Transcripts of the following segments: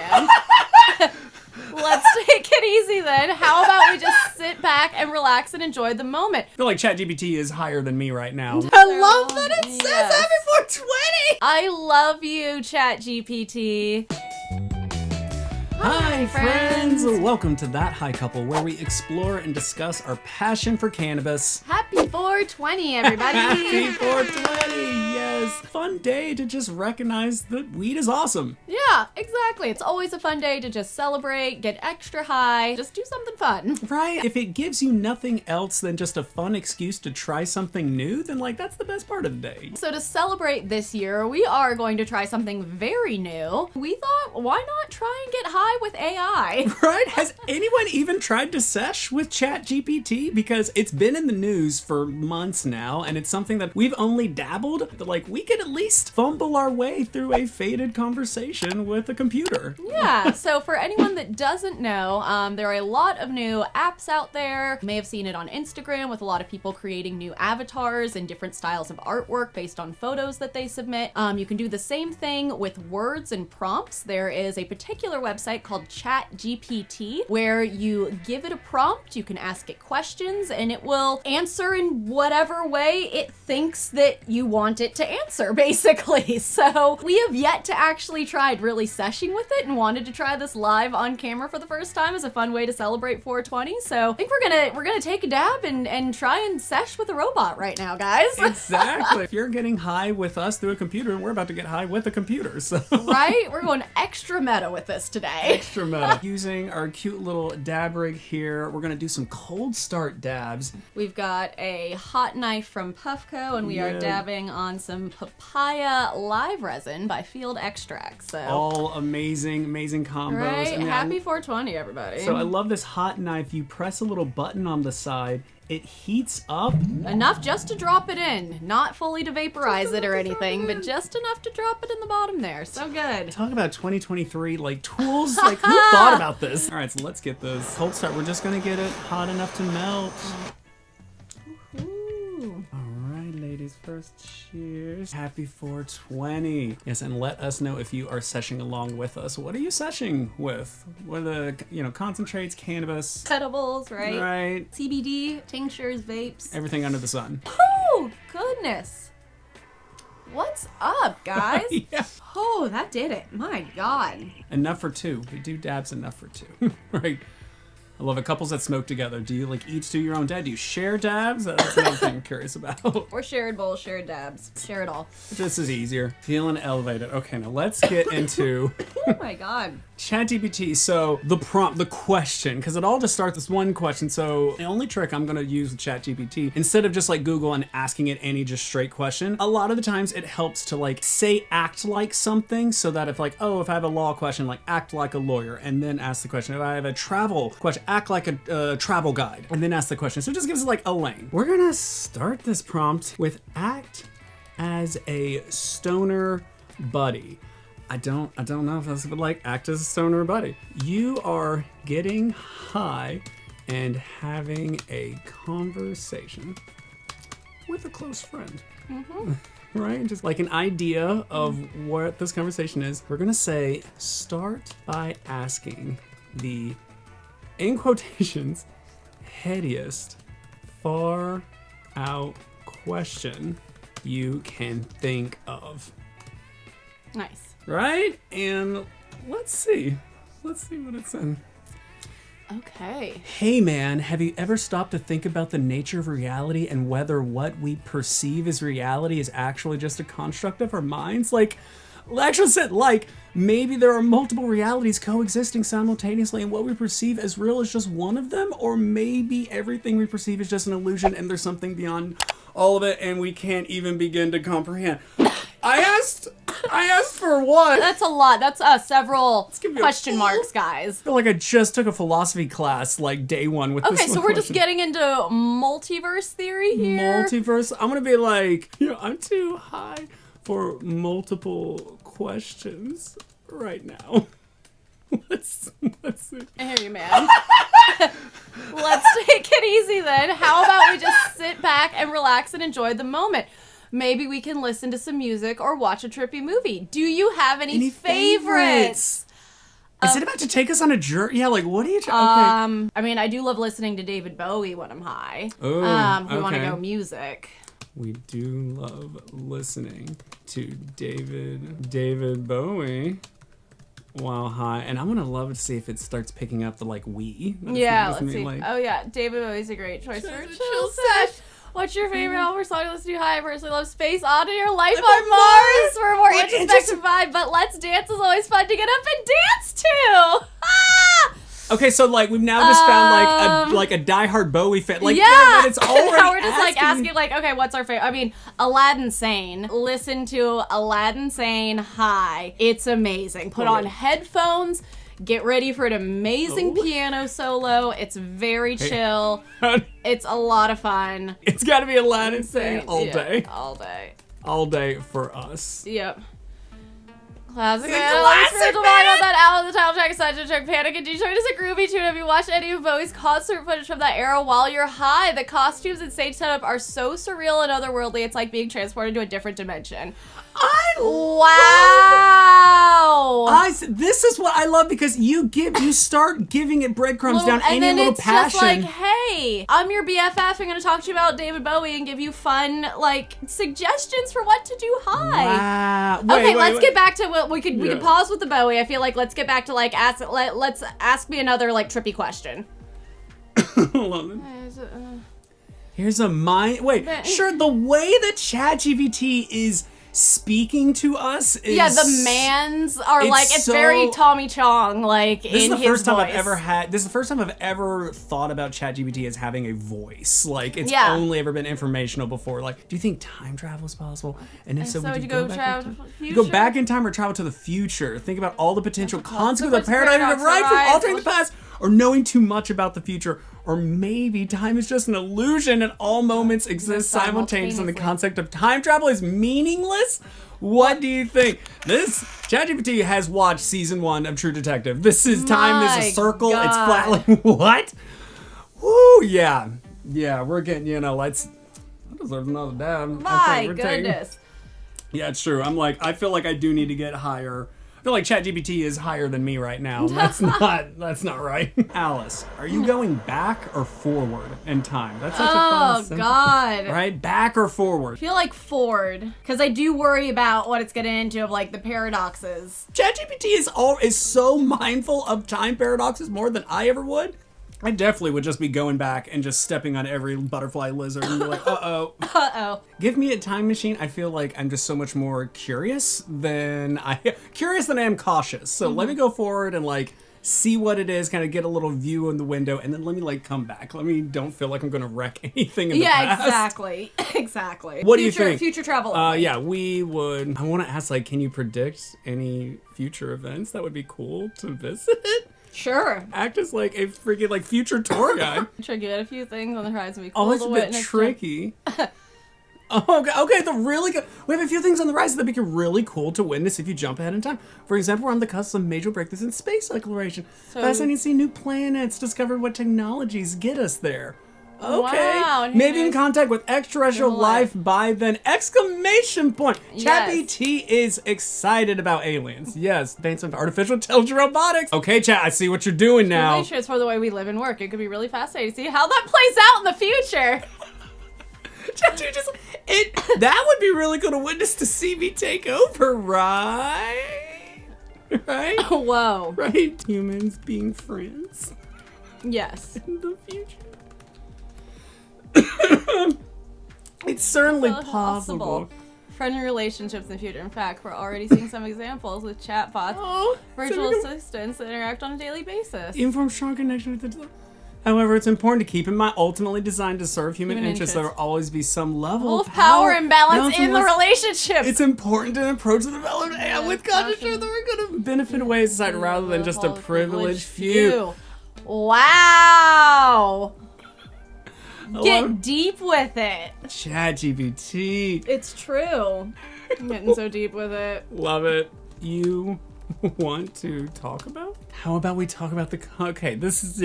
man. Let's take it easy then. How about we just sit back and relax and enjoy the moment? I feel like ChatGPT is higher than me right now. I love that it says Happy 420! I love you, ChatGPT. Hi, friends! Welcome to That High Couple, where we explore and discuss our passion for cannabis. Happy 420, everybody! Happy 420! Yes! Fun day to just recognize that weed is awesome. Yeah, exactly. It's always a fun day to just celebrate, get extra high, just do something fun. Right? If it gives you nothing else than just a fun excuse to try something new, then that's the best part of the day. So to celebrate this year, we are going to try something very new. We thought, why not try and get high with AI? Right? Has anyone even tried to sesh with ChatGPT? Because it's been in the news for months now, and it's something that we've only dabbled, but we could at least fumble our way through a faded conversation with a computer. Yeah, so for anyone that doesn't know, there are a lot of new apps out there. You may have seen it on Instagram with a lot of people creating new avatars and different styles of artwork based on photos that they submit. You can do the same thing with words and prompts. There is a particular website called ChatGPT where you give it a prompt, you can ask it questions, and it will answer in whatever way it thinks that you want it to answer, basically. So we have yet to actually tried really seshing with it and wanted to try this live on camera for the first time as a fun way to celebrate 420. So I think we're gonna take a dab and try and sesh with a robot right now, guys. Exactly. If you're getting high with us through a computer, we're about to get high with a computer. So right? We're going extra meta with this today. Extra meta. Using our cute little dab rig here, we're gonna do some cold start dabs. We've got a hot knife from Puffco, and we are dabbing on some papaya live resin by Field Extract. So all amazing combos. Right? And Happy 420, everybody. So I love this hot knife. You press a little button on the side. It heats up. Enough just to drop it in. Not fully to vaporize it or anything, but just enough to drop it in the bottom there. So good. Talk about 2023, tools. Who thought about this? All right, so let's get this cold start. We're just going to get it hot enough to melt. Ooh. All right, ladies first. Cheers. Happy 420. Yes, and let us know if you are seshing along with us. What are you seshing with? What are the, concentrates, cannabis? Edibles, right? Right. CBD, tinctures, vapes. Everything under the sun. Oh, goodness. What's up, guys? Yeah. Oh, that did it. My God. Enough for two. We do dabs enough for two. Right. I love it. Couples that smoke together. Do you each do your own dab? Do you share dabs? That's another thing I'm curious about. Or shared bowls, shared dabs. Share it all. This is easier. Feeling elevated. Okay, now let's get into Oh my God. ChatGPT. So the prompt, the question, because it all just starts with one question. So the only trick I'm going to use with ChatGPT, instead of just Google and asking it any just straight question, a lot of the times it helps to say act like something, so that if if I have a law question, act like a lawyer, and then ask the question. If I have a travel question, act like a travel guide, and then ask the question. So it just gives it a lane. We're gonna start this prompt with act as a stoner buddy. I don't know if that's act as a stoner buddy. You are getting high and having a conversation with a close friend. Mm-hmm. Right? Just an idea of what this conversation is. We're gonna say, start by asking the, in quotations, headiest, far out question you can think of. Nice. Right? And let's see what it's in. Okay. Hey man, have you ever stopped to think about the nature of reality and whether what we perceive as reality is actually just a construct of our minds? Actually said, maybe there are multiple realities coexisting simultaneously and what we perceive as real is just one of them, or maybe everything we perceive is just an illusion and there's something beyond all of it and we can't even begin to comprehend. I asked for what? That's a lot. That's several question marks, guys. I feel like I just took a philosophy class day one with this Okay, so we're just question. getting into multiverse theory here. Multiverse? I'm gonna be I'm too high for multiple questions right now. Let's see. I hear you, man. Let's take it easy then. How about we just sit back and relax and enjoy the moment? Maybe we can listen to some music or watch a trippy movie. Do you have any favorites? Is it about to take us on a journey? Yeah, like, what are you... Okay. I mean, I do love listening to David Bowie when I'm high. Oh, we want to okay. go music. We do love listening to David Bowie while high. And I'm going to love to see if it starts picking up the, like, we. Yeah, let's see. Oh, yeah, David Bowie's a great choice for a chill sesh. What's your favorite album or song to listen to high? I personally love Space Oddity or Life on Mars for a more introspective vibe, but Let's Dance is always fun to get up and dance to. Ah! Okay, so like we've now just found like a diehard Bowie fan. Like, yeah, it's already now we're just like asking like, okay, what's our favorite? I mean, Aladdin Sane. Listen to Aladdin Sane high. It's amazing. Put on headphones. Get ready for an amazing piano solo. It's very chill. It's a lot of fun. It's got to be Aladdin Sane all day. All day. All day for us. Yep. Classic. Classic, on that album. The title track is such a trick. Panic and Detroit is a groovy tune. Have you watched any of Bowie's concert footage from that era while you're high? The costumes and stage setup are so surreal and otherworldly. It's like being transported to a different dimension. This is what I love because you start giving it breadcrumbs down any little passion. Just like, hey, I'm your BFF. I'm going to talk to you about David Bowie and give you fun like suggestions for what to do high. Wow. Let's get back to what we could pause with the Bowie. I feel like let's get back to like let's ask me another like trippy question. Here's a mind. Sure. The way that ChatGPT is speaking to us is the mans are like it's so, very Tommy Chong like in his voice. This is the first time I've ever thought about ChatGPT as having a voice. Like it's only ever been informational before. Like, do you think time travel is possible? And if so, would you go back in time? You go back in time or travel to the future? Think about all the potential consequences of the paradox from altering the past or knowing too much about the future. Or maybe time is just an illusion and all moments exist simultaneously. And the concept of time travel is meaningless? What do you think? This ChatGPT has watched season 1 of True Detective. This is time is a circle. God. It's flat. Like, what? Woo, yeah. Yeah, we're getting, let's... I deserve another dab. My goodness. Yeah, it's true. I feel like I do need to get higher. I feel like ChatGPT is higher than me right now. That's not right. Alice, are you going back or forward in time? That's such a fun sentence. God. Right? Back or forward? I feel like forward, because I do worry about what it's getting into of like the paradoxes. ChatGPT is so mindful of time paradoxes more than I ever would. I definitely would just be going back and just stepping on every butterfly lizard and be like, uh-oh. Give me a time machine. I feel like I'm just so much more curious than I am cautious. So let me go forward and like see what it is, kind of get a little view in the window, and then let me like come back. Don't feel like I'm going to wreck anything in the past. Exactly. What do you think? Future travel. We would. I want to ask, like, can you predict any future events that would be cool to visit? Sure. Act as like a freaking like future tour guide. Tricky. A few things on the horizon. Be cool it's a bit tricky. Okay, the really good. We have a few things on the horizon that make it really cool to witness if you jump ahead in time. For example, we're on the cusp of major breakthroughs in space exploration. Fascinating to see new planets, discover what technologies get us there. Okay. Wow, maybe in contact with extraterrestrial life by then! Exclamation point! Yes. ChatGPT is excited about aliens. Yes, advancement of artificial intelligence robotics. Okay, chat, I see what you're doing now. Really transform the way we live and work. It could be really fascinating to see how that plays out in the future. That would be really cool to witness to see me take over, right? Right? Whoa. Right? Humans being friends. Yes. In the future. It's certainly possible. Friendly relationships in the future. In fact, we're already seeing some examples with chatbots, virtual assistants that interact on a daily basis. Even from strong connection with the... However, it's important to keep in mind ultimately designed to serve human interests. There will always be some level of power imbalance in the relationship. It's important to approach the development of AI with conscious that we're going to benefit away as a society rather than just a privileged few. Wow. Get deep with it. ChatGPT. It's true. I'm getting so deep with it. Love it. You want to talk about? How about we talk about this is,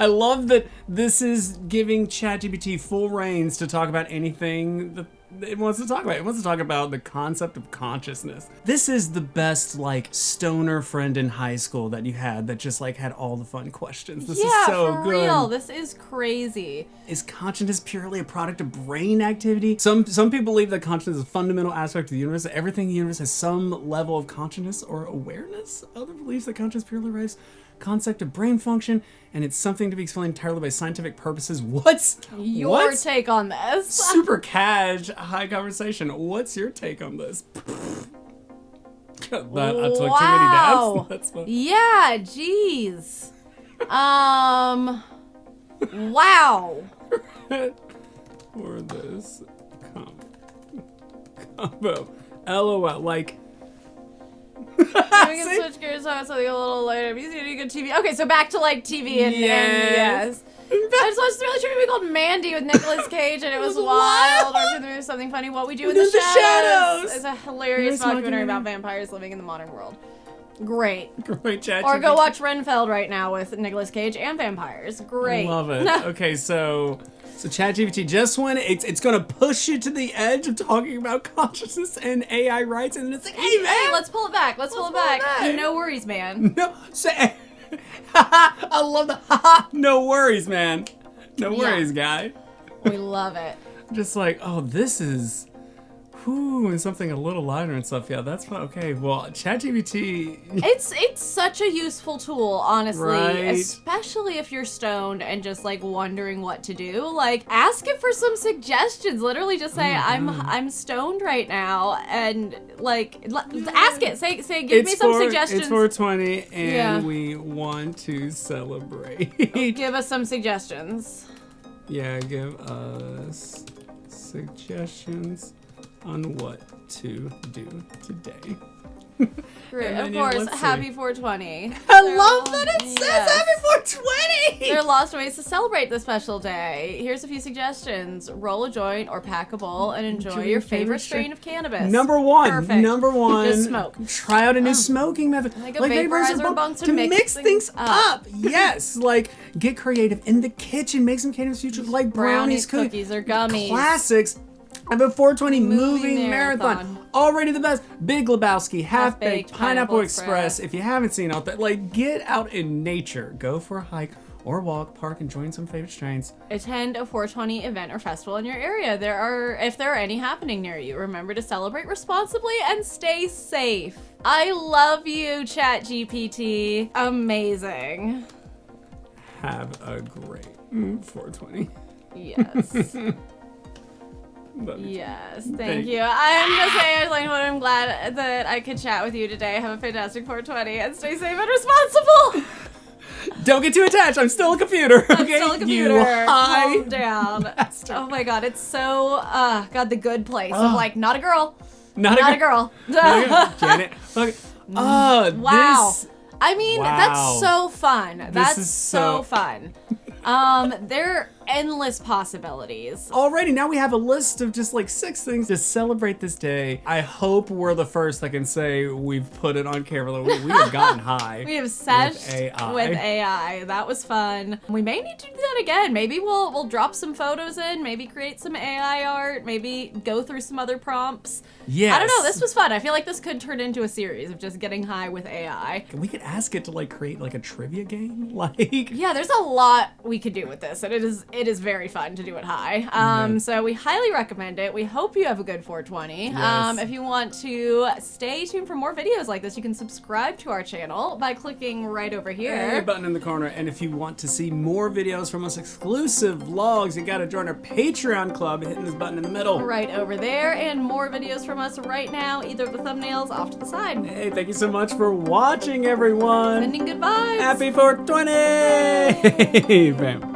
I love that this is giving ChatGPT full reins to talk about anything that it wants to talk about. It wants to talk about the concept of consciousness. This is the best like stoner friend in high school that you had that just like had all the fun questions. This is so for good. real. This is crazy. Is consciousness purely a product of brain activity? Some people believe that consciousness is a fundamental aspect of the universe. That everything in the universe has some level of consciousness or awareness. Other beliefs that consciousness purely arises concept of brain function, and it's something to be explained entirely by scientific purposes. What's your take on this? Super cash, high conversation. What's your take on this? I took too many dabs. That's fun. Yeah, jeez. Wow. For this combo. LOL. Like. We can switch gears on something a little later. You see good TV. Okay, so back to like TV and yes. I just watched a really short movie called Mandy with Nicolas Cage, and it was wild. Or there was something funny. What We Do in the Shadows. It's a hilarious documentary about vampires living in the modern world. Great. Great chat. Or go watch Renfeld right now with Nicolas Cage and vampires. Great. Love it. Okay, so ChatGPT just went. It's gonna push you to the edge of talking about consciousness and AI rights, and it's like, hey man, hey, let's pull it back. Let's pull it back. No worries, man. No, say, I love the no worries, man. No worries, guy. We love it. Just like, oh, this is. And something a little lighter and stuff. Yeah, that's fine. Okay, well, ChatGPT. It's such a useful tool, honestly, right? Especially if you're stoned and just like wondering what to do. Like, ask it for some suggestions. Literally, just say, "I'm stoned right now," and like, ask it. Say, give me some suggestions. It's 420, and we want to celebrate. Give us some suggestions. Yeah, give us suggestions on what to do today. Great. Of course, happy 420. I love that it says happy 420! There are lots of ways to celebrate this special day. Here's a few suggestions. Roll a joint or pack a bowl and enjoy your favorite strain of cannabis. Number one. Perfect. Number one. Just smoke. Try out a new smoking method. Like a vaporizer bunk to mix things up. Yes. Like, get creative in the kitchen. Make some cannabis futures like brownies, cookies, or gummies. Classics. I have a 420 movie marathon. Already the best. Big Lebowski, Half Baked, Pineapple Express. If you haven't seen all that, like, get out in nature. Go for a hike or walk, park, and join some favorite strains. Attend a 420 event or festival in your area. If there are any happening near you, remember to celebrate responsibly and stay safe. I love you, ChatGPT. Amazing. Have a great 420. Yes. Yes, thank you. I'm just saying, I'm glad that I could chat with you today. Have a fantastic 420 and stay safe and responsible. Don't get too attached. I'm still a computer. I'm still a computer. Calm down. Master. Oh my god, it's so God, the good place of like not a girl. Not a girl. Janet. Okay. Wow. I mean, that's so fun. That's so fun. There are endless possibilities. Already, now we have a list of just like 6 things to celebrate this day. I hope we're the first that can say we've put it on camera. We have gotten high. We have seshed with AI. That was fun. We may need to do that again. Maybe we'll drop some photos in, maybe create some AI art, maybe go through some other prompts. Yes. I don't know, this was fun. I feel like this could turn into a series of just getting high with AI. We could ask it to like create like a trivia game. Like, yeah, there's a lot we could do with this, and it is very fun to do it high. So we highly recommend it. We hope you have a good 420. Yes. If you want to stay tuned for more videos like this, you can subscribe to our channel by clicking right over here. Hey, button in the corner. And if you want to see more videos from us, exclusive vlogs, you gotta join our Patreon club, hitting this button in the middle. Right over there, and more videos from us right now, either of the thumbnails off to the side. Hey, thank you so much for watching, everyone. Sending good vibes. Happy 420! Bam.